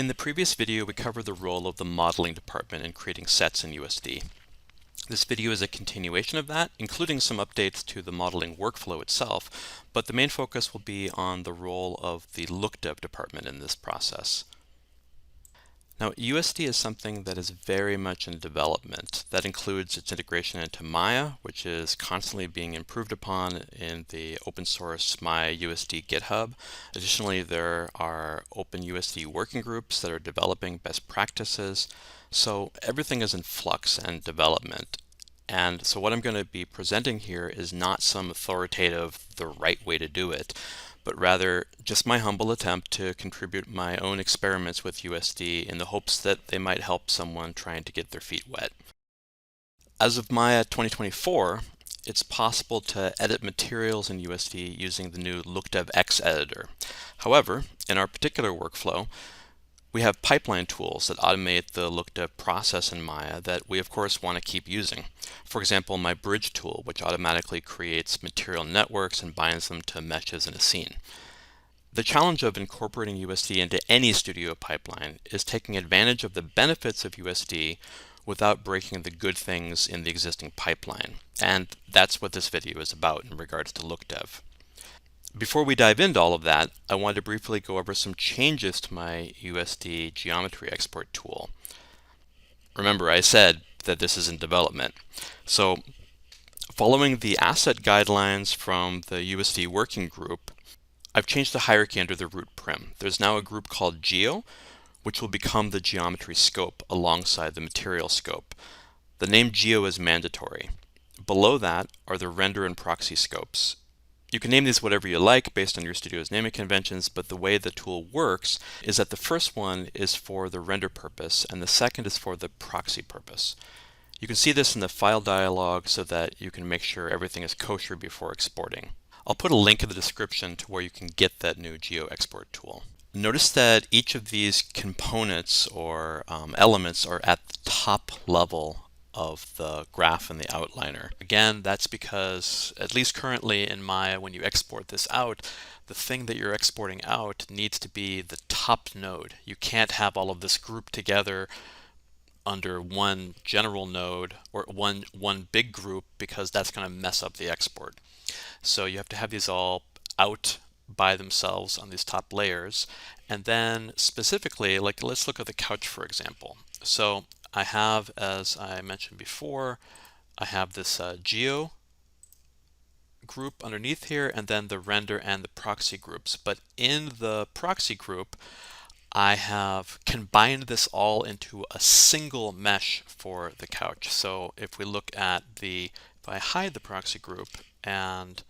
In the previous video, we covered the role of the modeling department in creating sets in USD. This video is a continuation of that, including some updates to the modeling workflow itself, but the main focus will be on the role of the Lookdev department in this process. Now, USD is something that is very much in development. That includes its integration into Maya, which is constantly being improved upon in the open source Maya USD GitHub. Additionally, there are OpenUSD working groups that are developing best practices. So everything is in flux and development. And so what I'm going to be presenting here is not some authoritative, the right way to do it, but rather just my humble attempt to contribute my own experiments with USD in the hopes that they might help someone trying to get their feet wet. As of Maya 2024, it's possible to edit materials in USD using the new Lookdev X editor. However, in our particular workflow, we have pipeline tools that automate the Lookdev process in Maya that we of course want to keep using. For example, my bridge tool, which automatically creates material networks and binds them to meshes in a scene. The challenge of incorporating USD into any studio pipeline is taking advantage of the benefits of USD without breaking the good things in the existing pipeline. And that's what this video is about in regards to Lookdev. Before we dive into all of that, I wanted to briefly go over some changes to my USD geometry export tool. Remember, I said that this is in development. So, following the asset guidelines from the USD working group, I've changed the hierarchy under the root prim. There's now a group called Geo, which will become the geometry scope alongside the material scope. The name Geo is mandatory. Below that are the render and proxy scopes. You can name these whatever you like based on your studio's naming conventions, but the way the tool works is that the first one is for the render purpose and the second is for the proxy purpose. You can see this in the file dialog so that you can make sure everything is kosher before exporting. I'll put a link in the description to where you can get that new Geo export tool. Notice that each of these components or elements are at the top level of the graph and the outliner. Again, that's because, at least currently in Maya, when you export this out, the thing that you're exporting out needs to be the top node. You can't have all of this grouped together under one general node or one big group because that's going to mess up the export. So you have to have these all out by themselves on these top layers. And then specifically, like let's look at the couch, for example. So I have, as I mentioned before, I have this Geo group underneath here, and then the render and the proxy groups. But in the proxy group, I have combined this all into a single mesh for the couch. So if we look at if I hide the proxy group and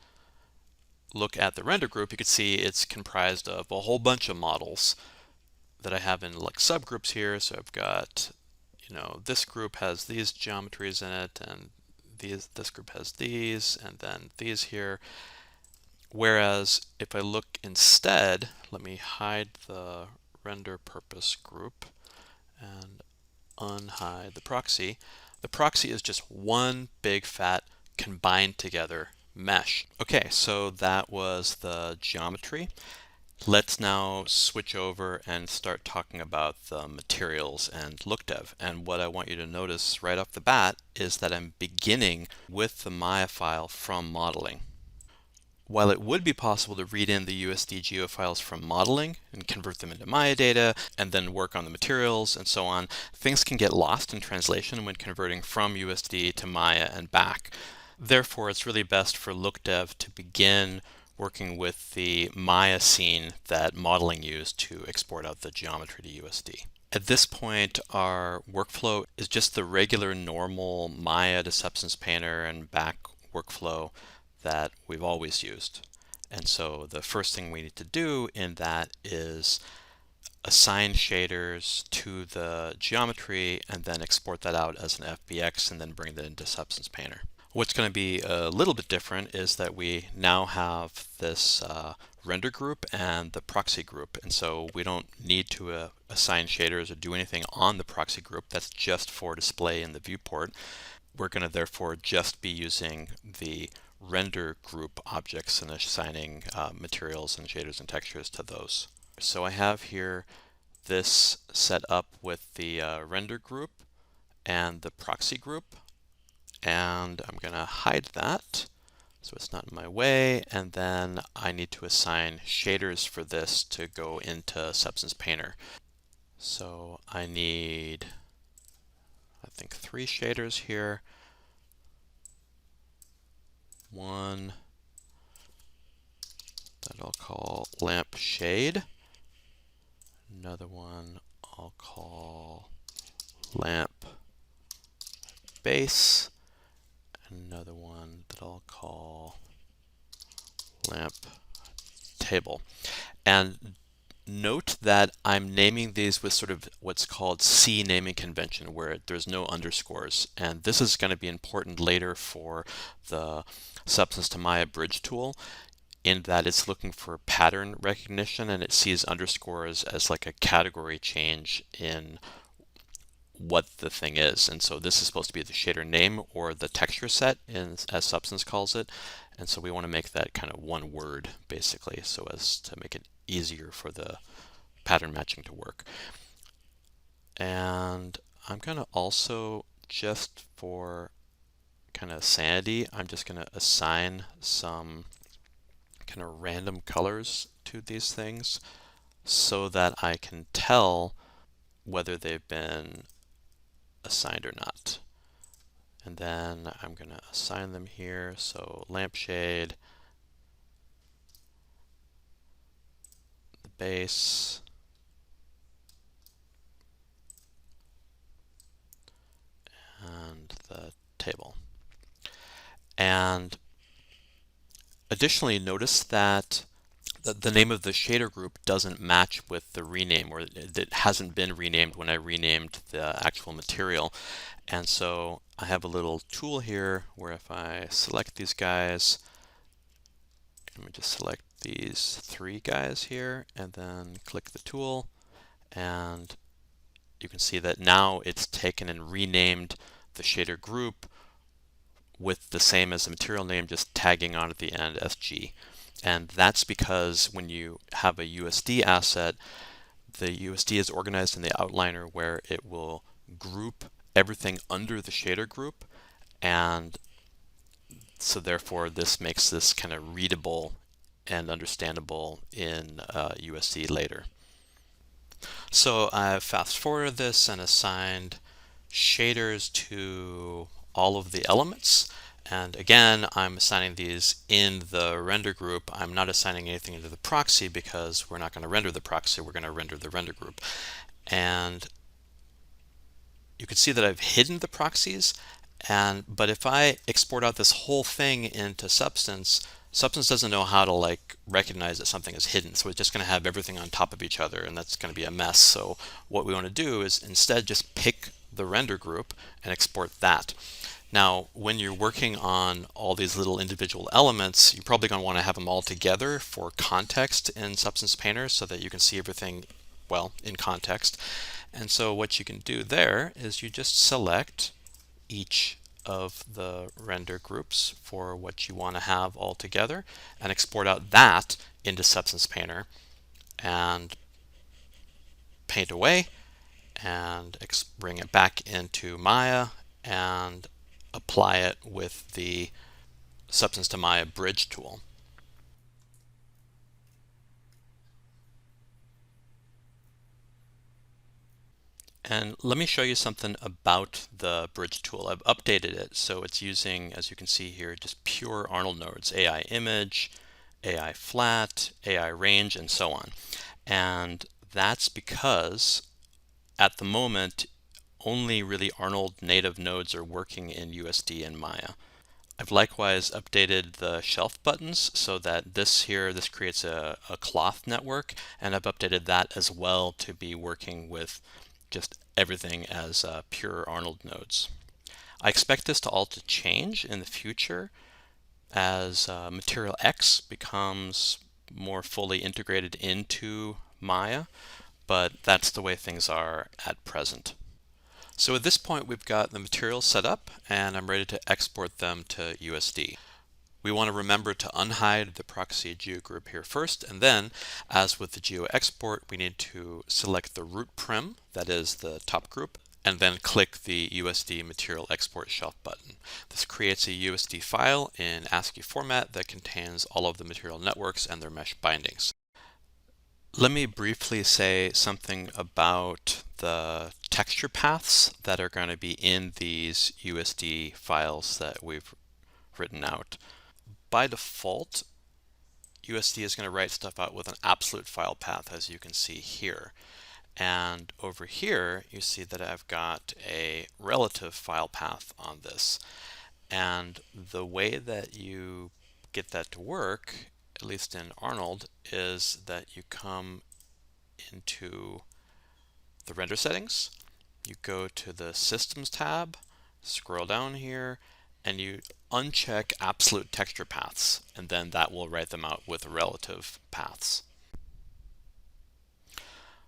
look at the render group, you can see it's comprised of a whole bunch of models that I have in like subgroups here. So I've got, this group has these geometries in it, and this group has these, and then these here. Whereas if I look instead, let me hide the render purpose group and unhide the proxy. The proxy is just one big fat combined together mesh. Okay, so that was the geometry. Let's now switch over and start talking about the materials and Lookdev. And what I want you to notice right off the bat is that I'm beginning with the Maya file from modeling. While it would be possible to read in the USD geo files from modeling and convert them into Maya data and then work on the materials and so on, things can get lost in translation when converting from USD to Maya and back. Therefore, it's really best for Lookdev to begin working with the Maya scene that modeling used to export out the geometry to USD. At this point, our workflow is just the regular normal Maya to Substance Painter and back workflow that we've always used. And so the first thing we need to do in that is assign shaders to the geometry and then export that out as an FBX and then bring that into Substance Painter. What's going to be a little bit different is that we now have this render group and the proxy group, and so we don't need to assign shaders or do anything on the proxy group. That's just for display in the viewport. We're going to therefore just be using the render group objects and assigning materials and shaders and textures to those. So I have here this set up with the render group and the proxy group, and I'm going to hide that so it's not in my way, and then I need to assign shaders for this to go into Substance Painter. So I need, I think, 3 shaders here. One that I'll call lamp shade. Another one I'll call lamp base. Another one that I'll call lamp table. And note that I'm naming these with sort of what's called C naming convention, where there's no underscores. And this is going to be important later for the Substance to Maya bridge tool, in that it's looking for pattern recognition and it sees underscores as like a category change in what the thing is. And so this is supposed to be the shader name or the texture set, as Substance calls it. And so we want to make that kind of one word basically, so as to make it easier for the pattern matching to work. And I'm going to also, just for kind of sanity, I'm just going to assign some kind of random colors to these things so that I can tell whether they've been assigned or not. And then I'm going to assign them here. So lampshade, the base, and the table. And additionally, notice that the name of the shader group doesn't match with the rename, or it hasn't been renamed when I renamed the actual material. And so I have a little tool here where if I select these guys, let me just select these 3 guys here and then click the tool, and you can see that now it's taken and renamed the shader group with the same as the material name, just tagging on at the end SG. And that's because when you have a USD asset, the USD is organized in the outliner where it will group everything under the shader group, and so therefore this makes this kind of readable and understandable in USD later. So I've fast forwarded this and assigned shaders to all of the elements. And again, I'm assigning these in the render group. I'm not assigning anything into the proxy because we're not going to render the proxy, we're going to render the render group. And you can see that I've hidden the proxies, but if I export out this whole thing into Substance, Substance doesn't know how to like recognize that something is hidden, so it's just going to have everything on top of each other, and that's going to be a mess. So what we want to do is instead just pick the render group and export that. Now, when you're working on all these little individual elements, you're probably going to want to have them all together for context in Substance Painter so that you can see everything well in context. And so what you can do there is you just select each of the render groups for what you want to have all together and export out that into Substance Painter and paint away and bring it back into Maya and apply it with the Substance to Maya bridge tool. And let me show you something about the bridge tool. I've updated it so it's using, as you can see here, just pure Arnold nodes, AI image, AI flat, AI range, and so on. And that's because at the moment only really Arnold native nodes are working in USD and Maya. I've likewise updated the shelf buttons so that this creates a cloth network, and I've updated that as well to be working with just everything as pure Arnold nodes. I expect this to all to change in the future as Material X becomes more fully integrated into Maya, but that's the way things are at present. So at this point we've got the materials set up and I'm ready to export them to USD. We want to remember to unhide the proxy geo group here first, and then, as with the geo export, we need to select the root prim, that is the top group, and then click the USD Material Export Shelf button. This creates a USD file in ASCII format that contains all of the material networks and their mesh bindings. Let me briefly say something about the texture paths that are going to be in these USD files that we've written out. By default, USD is going to write stuff out with an absolute file path, as you can see here. And over here, you see that I've got a relative file path on this. And the way that you get that to work, at least in Arnold, is that you come into the render settings, you go to the Systems tab, scroll down here, and you uncheck absolute texture paths, and then that will write them out with relative paths.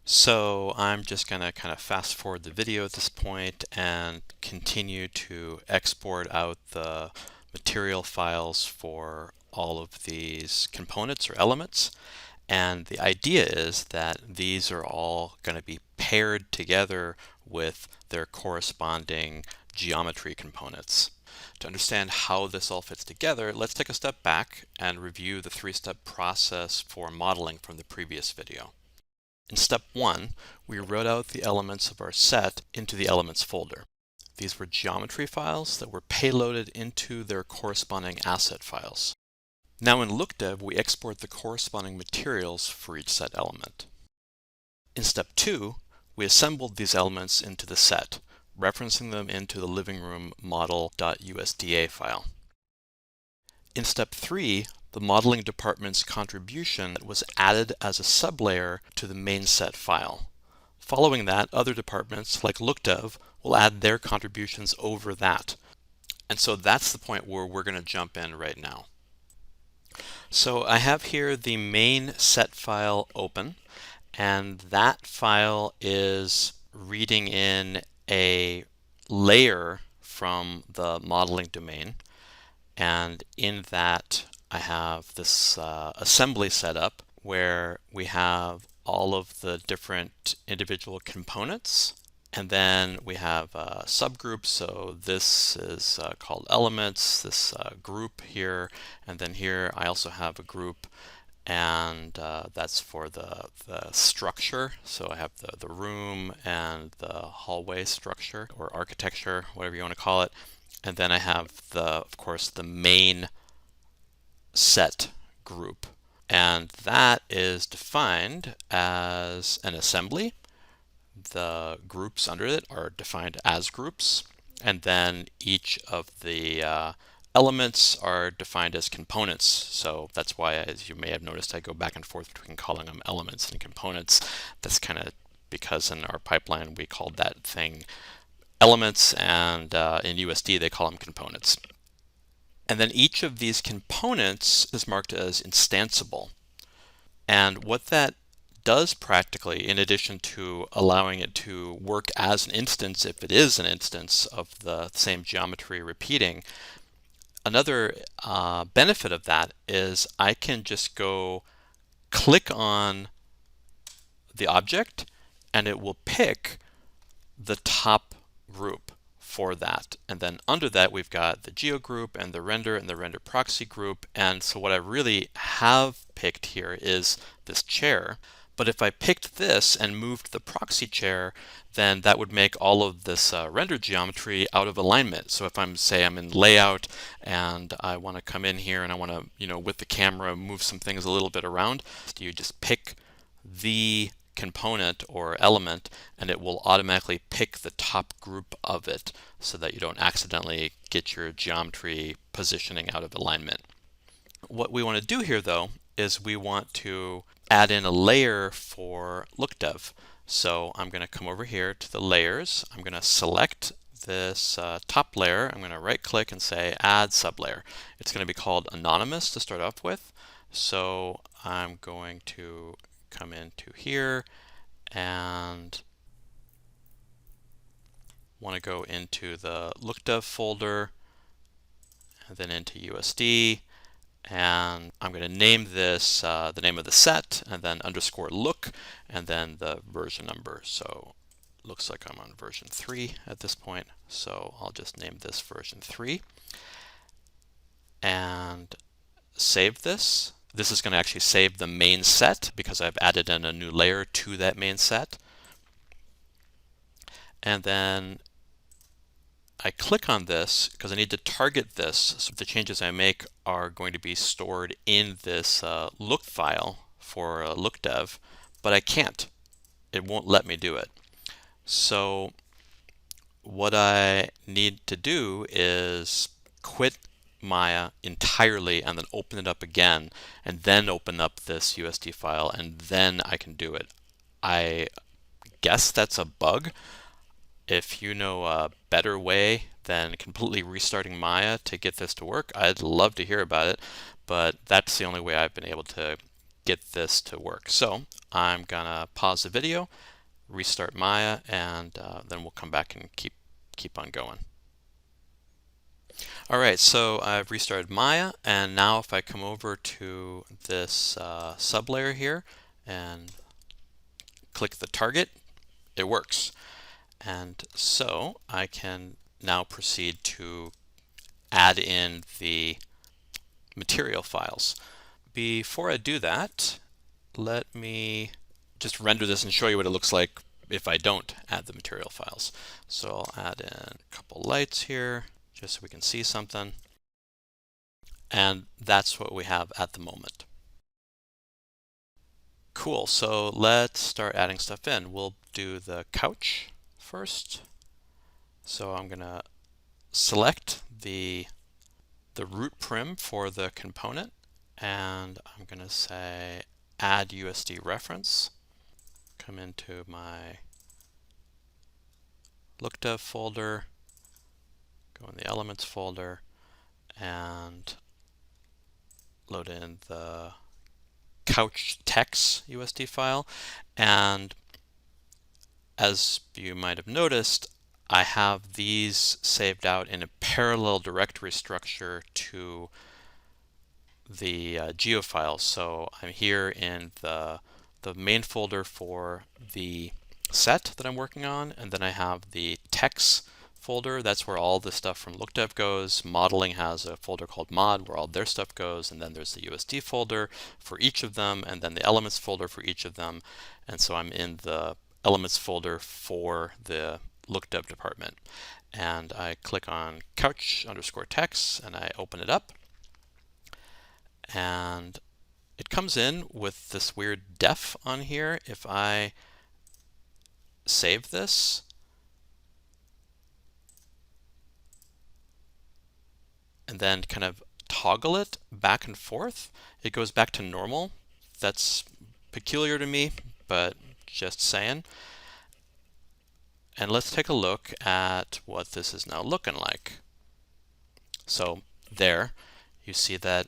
So I'm just going to kind of fast forward the video at this point and continue to export out the material files for all of these components or elements. And the idea is that these are all going to be paired together with their corresponding geometry components. To understand how this all fits together, let's take a step back and review the three-step process for modeling from the previous video. In step 1, we wrote out the elements of our set into the elements folder. These were geometry files that were payloaded into their corresponding asset files. Now in Lookdev, we export the corresponding materials for each set element. In step 2, we assembled these elements into the set, referencing them into the living room model.usda file. In step 3, the modeling department's contribution was added as a sublayer to the main set file. Following that, other departments like Lookdev will add their contributions over that. And so that's the point where we're going to jump in right now. So I have here the main set file open, and that file is reading in a layer from the modeling domain. And in that, I have this assembly set up where we have all of the different individual components. And then we have subgroups. So this is called elements, this group here. And then here I also have a group, and that's for the structure. So I have the room and the hallway structure or architecture, whatever you want to call it. And then I have of course, the main set group. And that is defined as an assembly. The groups under it are defined as groups. And then each of the elements are defined as components. So that's why, as you may have noticed, I go back and forth between calling them elements and components. That's kind of because in our pipeline we called that thing elements, and in USD they call them components. And then each of these components is marked as instanceable. And what that does practically, in addition to allowing it to work as an instance if it is an instance of the same geometry repeating, another benefit of that is I can just go click on the object and it will pick the top group for that. And then under that we've got the geo group and the render proxy group. And so what I really have picked here is this chair. But if I picked this and moved the proxy chair, then that would make all of this render geometry out of alignment. So if I'm in layout and I want to come in here and I want to, with the camera move some things a little bit around, you just pick the component or element and it will automatically pick the top group of it so that you don't accidentally get your geometry positioning out of alignment. What we want to do here though is we want to add in a layer for Lookdev. So I'm going to come over here to the layers. I'm going to select this top layer. I'm going to right click and say add sublayer. It's going to be called anonymous to start off with. So I'm going to come into here and want to go into the Lookdev folder and then into USD, and I'm going to name this the name of the set, and then underscore look, and then the version number. So looks like I'm on version 3 at this point, so I'll just name this version 3 and save this. This is going to actually save the main set because I've added in a new layer to that main set. And then I click on this because I need to target this, so the changes I make are going to be stored in this look file for Lookdev, but I can't. It won't let me do it. So what I need to do is quit Maya entirely and then open it up again, and then open up this USD file, and then I can do it. I guess that's a bug. If you know a better way than completely restarting Maya to get this to work, I'd love to hear about it, but that's the only way I've been able to get this to work. So I'm gonna pause the video, restart Maya, and then we'll come back and keep on going. All right, so I've restarted Maya, and now if I come over to this sublayer here and click the target, it works. And so I can now proceed to add in the material files. Before I do that, let me just render this and show you what it looks like if I don't add the material files. So I'll add in a couple lights here just so we can see something. And that's what we have at the moment. Cool, so let's start adding stuff in. We'll do the couch first. So I'm going to select the root prim for the component, and I'm going to say add USD reference. Come into my Lookdev folder, go in the elements folder, and load in the couch text USD file. And as you might have noticed, I have these saved out in a parallel directory structure to the geo files. So I'm here in the main folder for the set that I'm working on, and then I have the text folder. That's where all the stuff from Lookdev goes. Modeling has a folder called mod where all their stuff goes, and then there's the USD folder for each of them, and then the elements folder for each of them. And so I'm in the elements folder for the Lookdev department. And I click on couch underscore text and I open it up. And it comes in with this weird def on here. If I save this and then kind of toggle it back and forth, it goes back to normal. That's peculiar to me, but just saying. And let's take a look at what this is now looking like. So there, you see that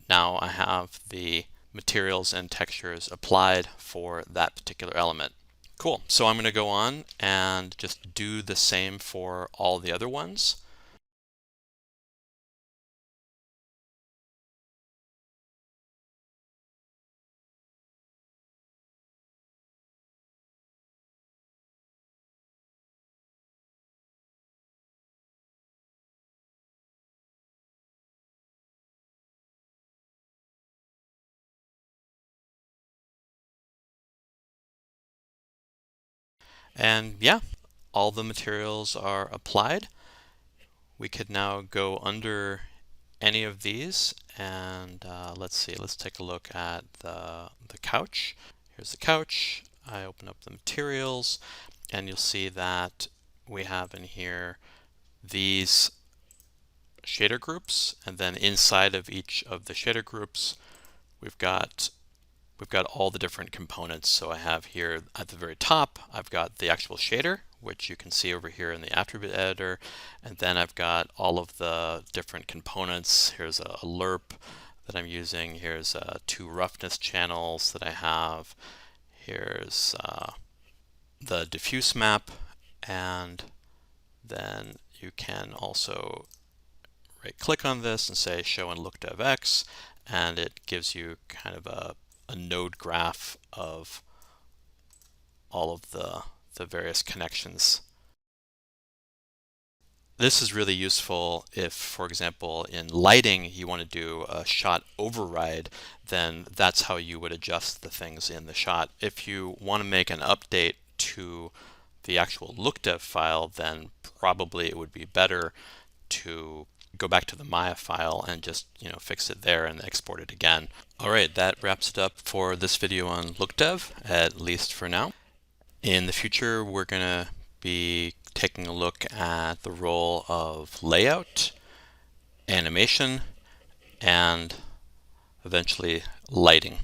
now I have the materials and textures applied for that particular element. Cool. So I'm going to go on and just do the same for all the other ones. And yeah, all the materials are applied. We could now go under any of these, and let's see, let's take a look at the couch. Here's the couch. I open up the materials, and you'll see that we have in here these shader groups, and then inside of each of the shader groups we've got all the different components. So I have here at the very top, I've got the actual shader, which you can see over here in the attribute editor, and then I've got all of the different components. Here's a lerp that I'm using. Here's 2 roughness channels that I have. Here's the diffuse map, and then you can also right click on this and say show in Lookdev X, and it gives you kind of a node graph of all of the various connections. This is really useful if, for example, in lighting you want to do a shot override, then that's how you would adjust the things in the shot. If you want to make an update to the actual Lookdev file, then probably it would be better to go back to the Maya file and just fix it there and export it again. All right, that wraps it up for this video on Lookdev, at least for now. In the future, we're going to be taking a look at the role of layout, animation, and eventually lighting.